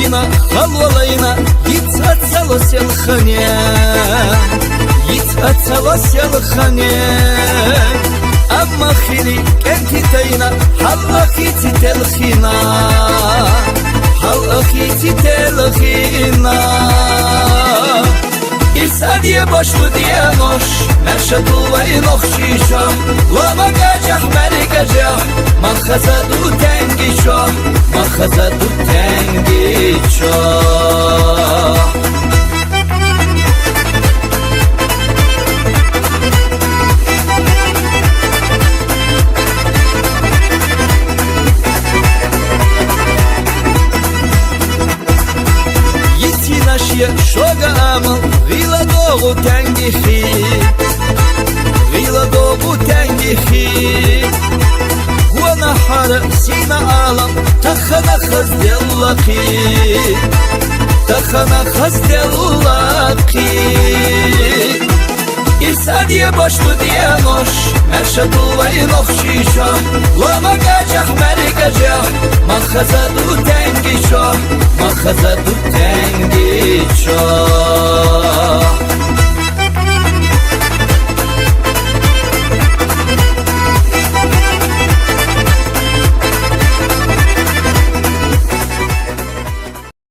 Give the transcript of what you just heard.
ина халвалайна Йицацало селхане Йицацало селхане Amma xili kenti tayna Hallakiti telkhina Hallakiti telkhina İsadiye başlı diye noş Merşadu ve noxşişa Lama gacah meri gacah Mahazadu tengişa Mahazadu tengişa Şoga amıl Vila doğu tengihi Vila doğu tengihi Huana hara sina alam Takhana khazdellaki Takhana khazdellaki İsadiye başlı diye noş Merşadu ve noxşişa Lama gacah meri gacah Mahazadu tengişa Mahazadu tengişa